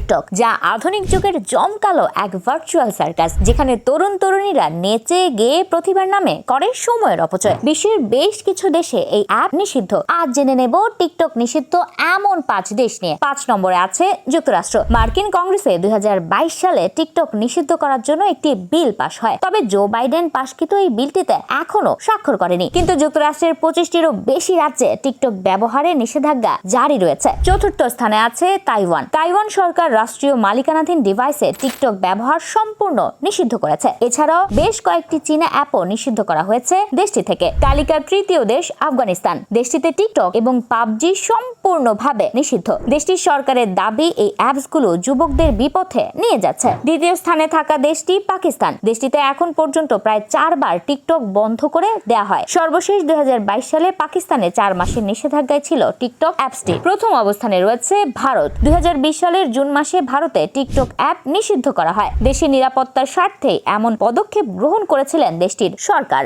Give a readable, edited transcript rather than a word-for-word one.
TikTok, যা আধুনিক যুগের জমকালো এক ভার্চুয়াল সার্কাস, যেখানে তরুণ তরুণীরা নেচে গেয়ে প্রতিভার নামে করে সময়ের অপচয়। বিশ্বের বেশ কিছু দেশে এই অ্যাপ নিষিদ্ধ। আজ জেনে নেব টিকটক নিষিদ্ধ এমন 5 দেশ নিয়ে। 5 নম্বরে আছে যুক্তরাষ্ট্র। মার্কিন কংগ্রেসে 2022 সালে টিকটক নিষিদ্ধ করার জন্য একটি বিল পাশ হয়, তবে জো বাইডেন পাশকৃত এই বিলটিতে এখনো স্বাক্ষর করেনি। কিন্তু যুক্তরাষ্ট্রের 25টিরও বেশি রাজ্যে টিকটক ব্যবহারে নিষেধাজ্ঞা জারি রয়েছে। চতুর্থ স্থানে আছে তাইওয়ান। তাইওয়ান সরকার রাষ্ট্রীয় মালিকানাধীন ডিভাইসে টিকটক ব্যবহার সম্পূর্ণ নিষিদ্ধ করেছে। এছাড়াও বেশ কয়েকটি চীনা অ্যাপও নিষিদ্ধ করা হয়েছে দেশটি থেকে। তালিকার তৃতীয় দেশ আফগানিস্তান। দেশটিতে টিকটক এবং পাবজি সম্পূর্ণভাবে নিষিদ্ধ। দেশটির সরকারের দাবি এই অ্যাপসগুলো যুবকদের বিপথে নিয়ে যাচ্ছে। দ্বিতীয় স্থানে থাকা দেশটি পাকিস্তান। দেশটিতে এখন পর্যন্ত প্রায় 4 বার টিকটক বন্ধ করে দেওয়া হয়। সর্বশেষ 2022 সালে পাকিস্তানে 4 মাসের নিষেধাজ্ঞায় ছিল টিকটক অ্যাপসটি। প্রথম অবস্থানে রয়েছে ভারত। 2020 সালের জুন মাসে ভারতে টিকটক অ্যাপ নিষিদ্ধ করা হয়। দেশের নিরাপত্তার স্বার্থে এমন পদক্ষেপ গ্রহণ করেছিলেন দেশটির সরকার।